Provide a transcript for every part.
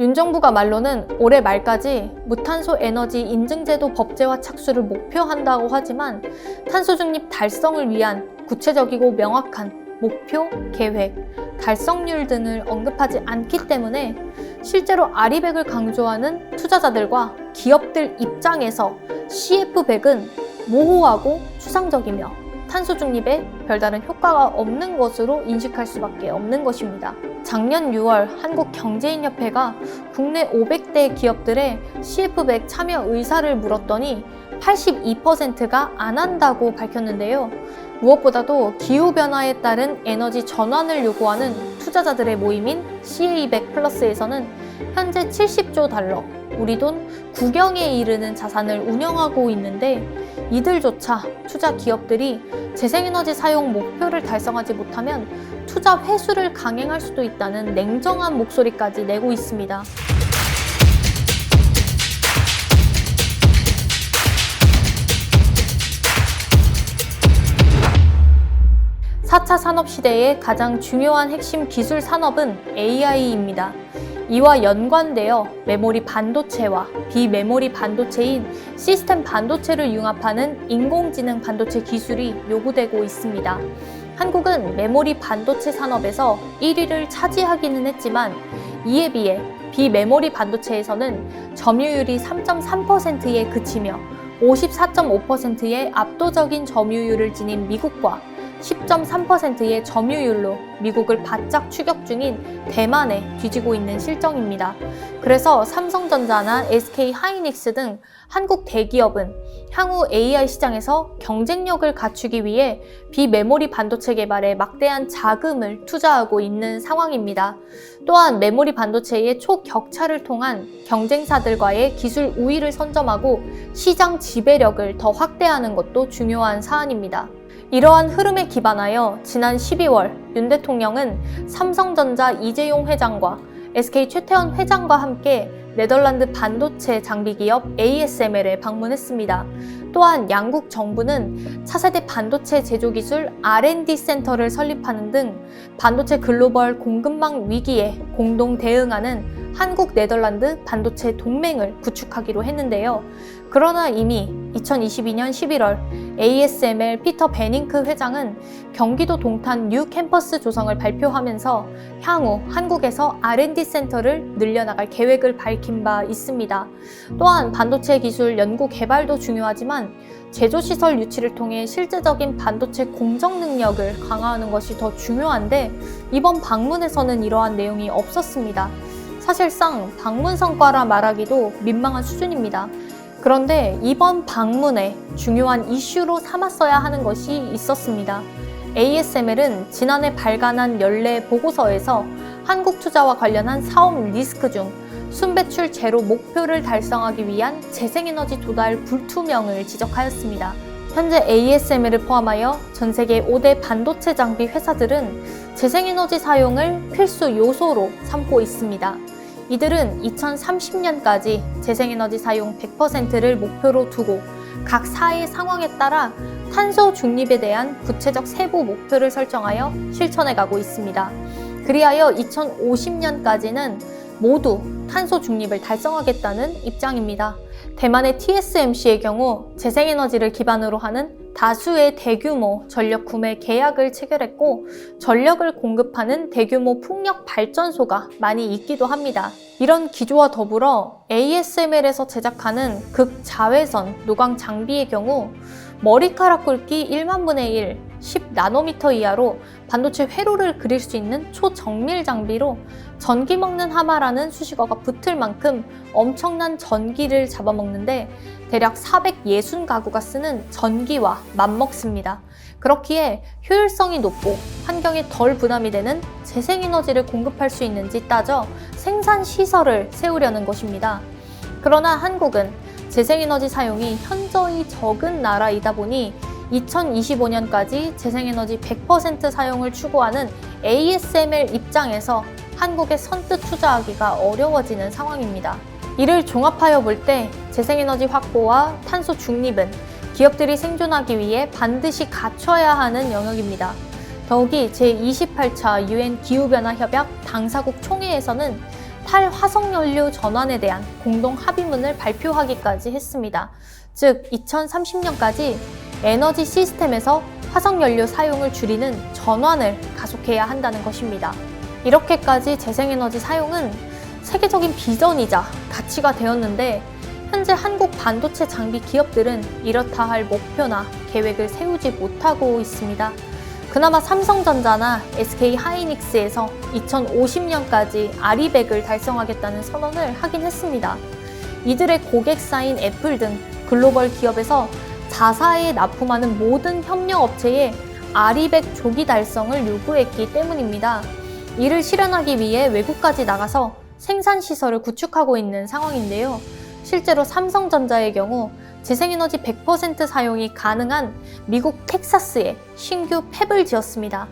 윤 정부가 말로는 올해 말까지 무탄소 에너지 인증제도 법제화 착수를 목표한다고 하지만 탄소 중립 달성을 위한 구체적이고 명확한 목표, 계획, 달성률 등을 언급하지 않기 때문에 실제로 아리백을 강조하는 투자자들과 기업들 입장에서 CF100은 모호하고 추상적이며 탄소 중립에 별다른 효과가 없는 것으로 인식할 수밖에 없는 것입니다. 작년 6월 한국경제인협회가 국내 500대 기업들의 CF100 참여 의사를 물었더니 82%가 안 한다고 밝혔는데요. 무엇보다도 기후변화에 따른 에너지 전환을 요구하는 투자자들의 모임인 CA100 플러스에서는 현재 70조 달러, 우리 돈 9경에 이르는 자산을 운영하고 있는데 이들조차 투자 기업들이 재생에너지 사용 목표를 달성하지 못하면 투자 회수를 강행할 수도 있다는 냉정한 목소리까지 내고 있습니다. 4차 산업시대의 가장 중요한 핵심 기술 산업은 AI입니다. 이와 연관되어 메모리 반도체와 비메모리 반도체인 시스템 반도체를 융합하는 인공지능 반도체 기술이 요구되고 있습니다. 한국은 메모리 반도체 산업에서 1위를 차지하기는 했지만 이에 비해 비메모리 반도체에서는 점유율이 3.3%에 그치며 54.5%의 압도적인 점유율을 지닌 미국과 10.3%의 점유율로 미국을 바짝 추격 중인 대만에 뒤지고 있는 실정입니다. 그래서 삼성전자나 SK하이닉스 등 한국 대기업은 향후 AI 시장에서 경쟁력을 갖추기 위해 비메모리 반도체 개발에 막대한 자금을 투자하고 있는 상황입니다. 또한 메모리 반도체의 초격차를 통한 경쟁사들과의 기술 우위를 선점하고 시장 지배력을 더 확대하는 것도 중요한 사안입니다. 이러한 흐름에 기반하여 지난 12월 윤 대통령은 삼성전자 이재용 회장과 SK 최태원 회장과 함께 네덜란드 반도체 장비 기업 ASML에 방문했습니다. 또한 양국 정부는 차세대 반도체 제조 기술 R&D 센터를 설립하는 등 반도체 글로벌 공급망 위기에 공동 대응하는 한국 네덜란드 반도체 동맹을 구축하기로 했는데요. 그러나 이미 2022년 11월 ASML 피터 베닝크 회장은 경기도 동탄 뉴 캠퍼스 조성을 발표하면서 향후 한국에서 R&D 센터를 늘려나갈 계획을 밝힌 바 있습니다. 또한 반도체 기술 연구 개발도 중요하지만 제조시설 유치를 통해 실제적인 반도체 공정 능력을 강화하는 것이 더 중요한데 이번 방문에서는 이러한 내용이 없었습니다. 사실상 방문 성과라 말하기도 민망한 수준입니다. 그런데 이번 방문에 중요한 이슈로 삼았어야 하는 것이 있었습니다. ASML은 지난해 발간한 연례 보고서에서 한국 투자와 관련한 사업 리스크 중 순배출 제로 목표를 달성하기 위한 재생에너지 도달 불투명을 지적하였습니다. 현재 ASML을 포함하여 전 세계 5대 반도체 장비 회사들은 재생에너지 사용을 필수 요소로 삼고 있습니다. 이들은 2030년까지 재생에너지 사용 100%를 목표로 두고 각 사회 상황에 따라 탄소 중립에 대한 구체적 세부 목표를 설정하여 실천해 가고 있습니다. 그리하여 2050년까지는 모두 탄소 중립을 달성하겠다는 입장입니다. 대만의 TSMC의 경우 재생에너지를 기반으로 하는 다수의 대규모 전력 구매 계약을 체결했고 전력을 공급하는 대규모 풍력 발전소가 많이 있기도 합니다. 이런 기조와 더불어 ASML에서 제작하는 극자외선 노광 장비의 경우 머리카락 굵기 1만 분의 1, 10나노미터 이하로 반도체 회로를 그릴 수 있는 초정밀 장비로 전기 먹는 하마라는 수식어가 붙을 만큼 엄청난 전기를 잡아먹는데 대략 460가구가 쓰는 전기와 맞먹습니다. 그렇기에 효율성이 높고 환경에 덜 부담이 되는 재생에너지를 공급할 수 있는지 따져 생산 시설을 세우려는 것입니다. 그러나 한국은 재생에너지 사용이 현저히 적은 나라이다 보니 2025년까지 재생에너지 100% 사용을 추구하는 ASML 입장에서 한국에 선뜻 투자하기가 어려워지는 상황입니다. 이를 종합하여 볼 때 재생에너지 확보와 탄소 중립은 기업들이 생존하기 위해 반드시 갖춰야 하는 영역입니다. 더욱이 제28차 UN 기후변화 협약 당사국 총회에서는 탈화석연료 전환에 대한 공동 합의문을 발표하기까지 했습니다. 즉 2030년까지 에너지 시스템에서 화석연료 사용을 줄이는 전환을 가속해야 한다는 것입니다. 이렇게까지 재생에너지 사용은 세계적인 비전이자 가치가 되었는데 현재 한국 반도체 장비 기업들은 이렇다 할 목표나 계획을 세우지 못하고 있습니다. 그나마 삼성전자나 SK하이닉스에서 2050년까지 아리백을 달성하겠다는 선언을 하긴 했습니다. 이들의 고객사인 애플 등 글로벌 기업에서 자사에 납품하는 모든 협력업체에 아리백 조기 달성을 요구했기 때문입니다. 이를 실현하기 위해 외국까지 나가서 생산시설을 구축하고 있는 상황인데요. 실제로 삼성전자의 경우 재생에너지 100% 사용이 가능한 미국 텍사스에 신규 팹을 지었습니다.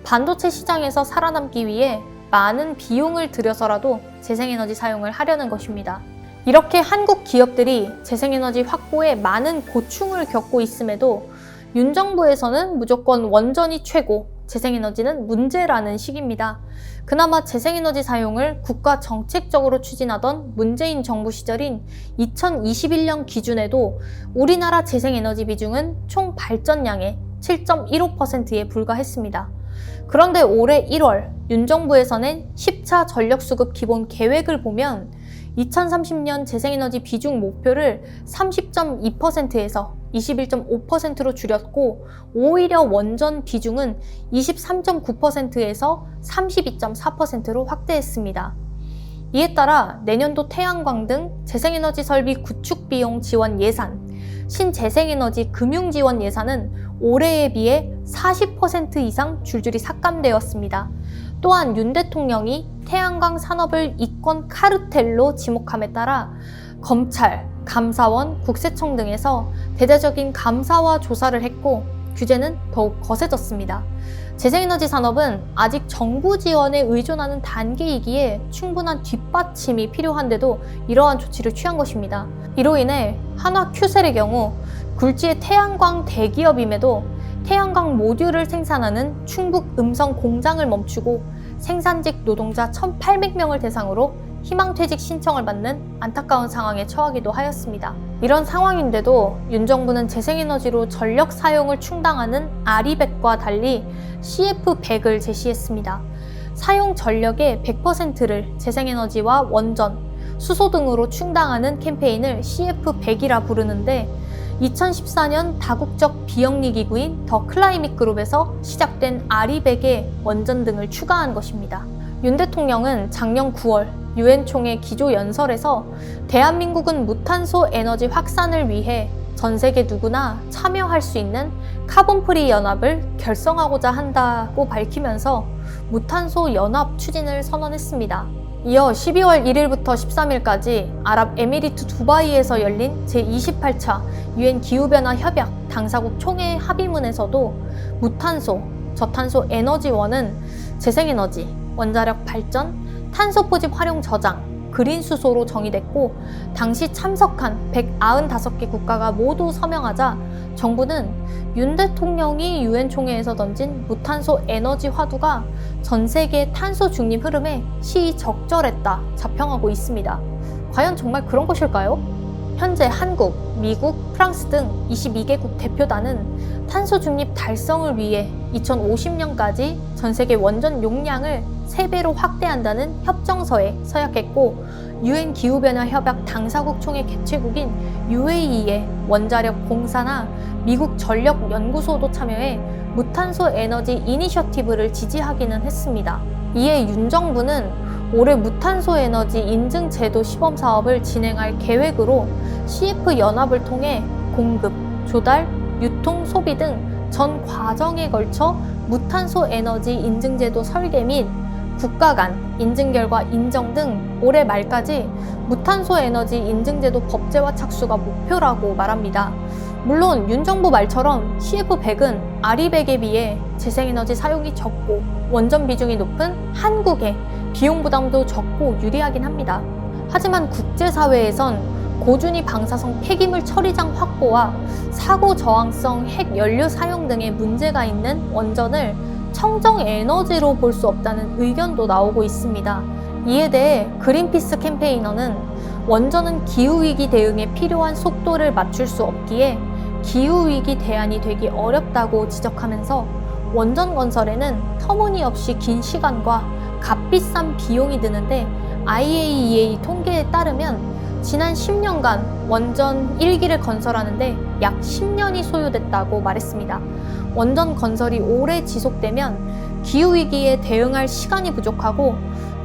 반도체 시장에서 살아남기 위해 많은 비용을 들여서라도 재생에너지 사용을 하려는 것입니다. 이렇게 한국 기업들이 재생에너지 확보에 많은 고충을 겪고 있음에도 윤 정부에서는 무조건 원전이 최고, 재생에너지는 문제라는 식입니다. 그나마 재생에너지 사용을 국가 정책적으로 추진하던 문재인 정부 시절인 2021년 기준에도 우리나라 재생에너지 비중은 총 발전량의 7.15%에 불과했습니다. 그런데 올해 1월 윤 정부에서 낸 10차 전력수급 기본 계획을 보면 2030년 재생에너지 비중 목표를 30.2%에서 21.5%로 줄였고 오히려 원전 비중은 23.9%에서 32.4%로 확대했습니다. 이에 따라 내년도 태양광 등 재생에너지 설비 구축 비용 지원 예산, 신재생에너지 금융 지원 예산은 올해에 비해 40% 이상 줄줄이 삭감되었습니다. 또한 윤 대통령이 태양광 산업을 이권 카르텔로 지목함에 따라 검찰, 감사원, 국세청 등에서 대대적인 감사와 조사를 했고 규제는 더욱 거세졌습니다. 재생에너지 산업은 아직 정부 지원에 의존하는 단계이기에 충분한 뒷받침이 필요한데도 이러한 조치를 취한 것입니다. 이로 인해 한화큐셀의 경우 굴지의 태양광 대기업임에도 태양광 모듈을 생산하는 충북 음성 공장을 멈추고 생산직 노동자 1,800명을 대상으로 희망퇴직 신청을 받는 안타까운 상황에 처하기도 하였습니다. 이런 상황인데도 윤 정부는 재생에너지로 전력 사용을 충당하는 아리백과 달리 CF100을 제시했습니다. 사용 전력의 100%를 재생에너지와 원전, 수소 등으로 충당하는 캠페인을 CF100이라 부르는데 2014년 다국적 비영리 기구인 더 클라이밋 그룹에서 시작된 아리백에 원전 등을 추가한 것입니다. 윤 대통령은 작년 9월 유엔 총회 기조연설에서 대한민국은 무탄소 에너지 확산을 위해 전 세계 누구나 참여할 수 있는 카본프리 연합을 결성하고자 한다고 밝히면서 무탄소 연합 추진을 선언했습니다. 이어 12월 1일부터 13일까지 아랍에미리트 두바이에서 열린 제28차 유엔 기후변화 협약 당사국 총회 합의문에서도 무탄소, 저탄소 에너지원은 재생에너지, 원자력 발전, 탄소 포집 활용 저장, 그린 수소로 정의됐고 당시 참석한 195개 국가가 모두 서명하자 정부는 윤 대통령이 유엔 총회에서 던진 무탄소 에너지 화두가 전 세계 탄소 중립 흐름에 시적절했다 자평하고 있습니다. 과연 정말 그런 것일까요? 현재 한국, 미국, 프랑스 등 22개국 대표단은 탄소 중립 달성을 위해 2050년까지 전 세계 원전 용량을 3배로 확대한다는 협정서에 서약했고 유엔 기후변화 협약 당사국 총회 개최국인 UAE의 원자력 공사나 미국 전력연구소도 참여해 무탄소 에너지 이니셔티브를 지지하기는 했습니다. 이에 윤 정부는 올해 무탄소 에너지 인증 제도 시범 사업을 진행할 계획으로 CF 연합을 통해 공급, 조달, 유통, 소비 등 전 과정에 걸쳐 무탄소 에너지 인증 제도 설계 및 국가 간 인증 결과 인정 등 올해 말까지 무탄소 에너지 인증제도 법제화 착수가 목표라고 말합니다. 물론 윤 정부 말처럼 CF100은 아리백에 비해 재생에너지 사용이 적고 원전 비중이 높은 한국에 비용 부담도 적고 유리하긴 합니다. 하지만 국제사회에선 고준위 방사성 폐기물 처리장 확보와 사고 저항성 핵 연료 사용 등의 문제가 있는 원전을 청정 에너지로 볼 수 없다는 의견도 나오고 있습니다. 이에 대해 그린피스 캠페이너는 원전은 기후위기 대응에 필요한 속도를 맞출 수 없기에 기후위기 대안이 되기 어렵다고 지적하면서 원전 건설에는 터무니없이 긴 시간과 값비싼 비용이 드는데 IAEA 통계에 따르면 지난 10년간 원전 1기를 건설하는데 약 10년이 소요됐다고 말했습니다. 원전 건설이 오래 지속되면 기후위기에 대응할 시간이 부족하고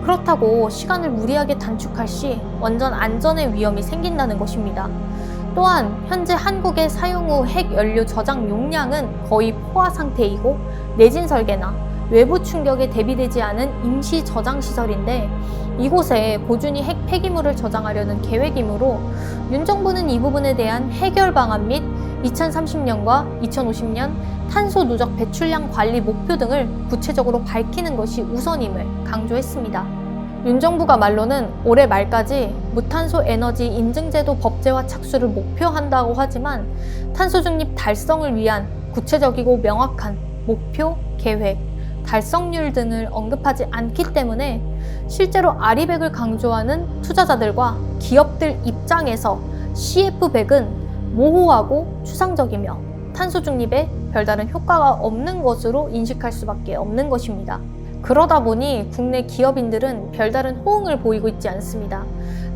그렇다고 시간을 무리하게 단축할 시 원전 안전의 위험이 생긴다는 것입니다. 또한 현재 한국의 사용 후 핵연료 저장 용량은 거의 포화 상태이고 내진 설계나 외부 충격에 대비되지 않은 임시 저장 시설인데 이곳에 고준위 핵 폐기물을 저장하려는 계획이므로 윤 정부는 이 부분에 대한 해결 방안 및 2030년과 2050년 탄소 누적 배출량 관리 목표 등을 구체적으로 밝히는 것이 우선임을 강조했습니다. 윤 정부가 말로는 올해 말까지 무탄소 에너지 인증제도 법제화 착수를 목표한다고 하지만 탄소 중립 달성을 위한 구체적이고 명확한 목표, 계획, 달성률 등을 언급하지 않기 때문에 실제로 아리백을 강조하는 투자자들과 기업들 입장에서 CF100은 모호하고 추상적이며 탄소 중립에 별다른 효과가 없는 것으로 인식할 수밖에 없는 것입니다. 그러다 보니 국내 기업인들은 별다른 호응을 보이고 있지 않습니다.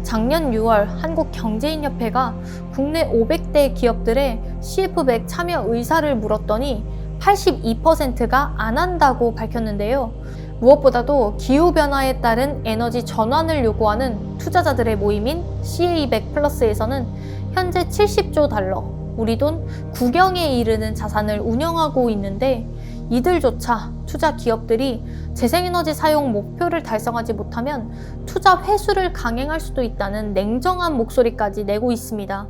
작년 6월 한국경제인협회가 국내 500대 기업들의 CF100 참여 의사를 물었더니 82%가 안 한다고 밝혔는데요. 무엇보다도 기후변화에 따른 에너지 전환을 요구하는 투자자들의 모임인 CA100 플러스에서는 현재 70조 달러, 우리 돈 9경에 이르는 자산을 운영하고 있는데 이들조차 투자 기업들이 재생에너지 사용 목표를 달성하지 못하면 투자 회수를 강행할 수도 있다는 냉정한 목소리까지 내고 있습니다.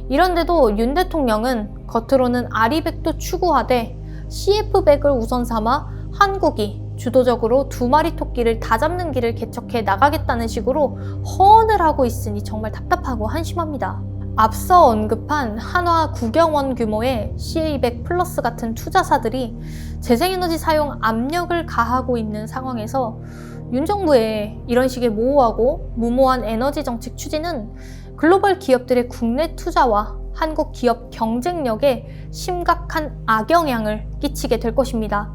이런데도 윤 대통령은 겉으로는 아리백도 추구하되 CF100을 우선 삼아 한국이 주도적으로 2마리 토끼를 다 잡는 길을 개척해 나가겠다는 식으로 허언을 하고 있으니 정말 답답하고 한심합니다. 앞서 언급한 한화 9경원 규모의 CA100 플러스 같은 투자사들이 재생에너지 사용 압력을 가하고 있는 상황에서 윤 정부의 이런 식의 모호하고 무모한 에너지 정책 추진은 글로벌 기업들의 국내 투자와 한국 기업 경쟁력에 심각한 악영향을 끼치게 될 것입니다.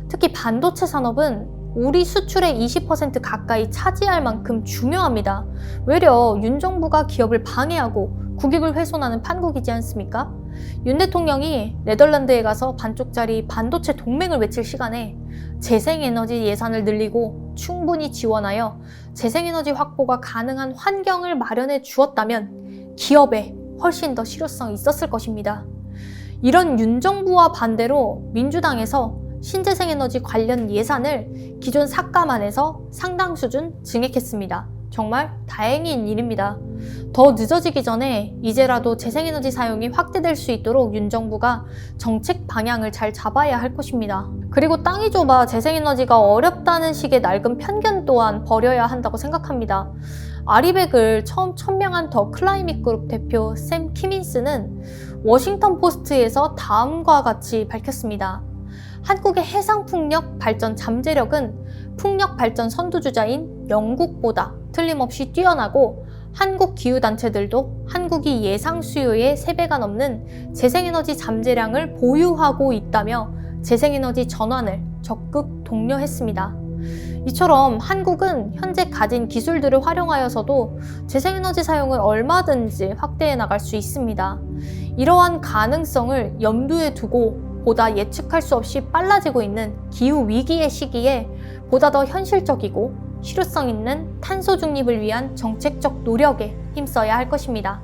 특히 반도체 산업은 우리 수출의 20% 가까이 차지할 만큼 중요합니다. 외려 윤 정부가 기업을 방해하고 국익을 훼손하는 판국이지 않습니까? 윤 대통령이 네덜란드에 가서 반쪽짜리 반도체 동맹을 외칠 시간에 재생에너지 예산을 늘리고 충분히 지원하여 재생에너지 확보가 가능한 환경을 마련해 주었다면 기업에 훨씬 더 실효성이 있었을 것입니다. 이런 윤 정부와 반대로 민주당에서 신재생에너지 관련 예산을 기존 삭감안에서 상당 수준 증액했습니다. 정말 다행인 일입니다. 더 늦어지기 전에 이제라도 재생에너지 사용이 확대될 수 있도록 윤 정부가 정책 방향을 잘 잡아야 할 것입니다. 그리고 땅이 좁아 재생에너지가 어렵다는 식의 낡은 편견 또한 버려야 한다고 생각합니다. 아리백을 처음 천명한 더 클라이밋 그룹 대표 샘 키민스는 워싱턴 포스트에서 다음과 같이 밝혔습니다. 한국의 해상풍력 발전 잠재력은 풍력 발전 선두주자인 영국보다 틀림없이 뛰어나고 한국 기후단체들도 한국이 예상 수요의 3배가 넘는 재생에너지 잠재량을 보유하고 있다며 재생에너지 전환을 적극 독려했습니다. 이처럼 한국은 현재 가진 기술들을 활용하여서도 재생에너지 사용을 얼마든지 확대해 나갈 수 있습니다. 이러한 가능성을 염두에 두고 보다 예측할 수 없이 빨라지고 있는 기후위기의 시기에 보다 더 현실적이고 실효성 있는 탄소 중립을 위한 정책적 노력에 힘써야 할 것입니다.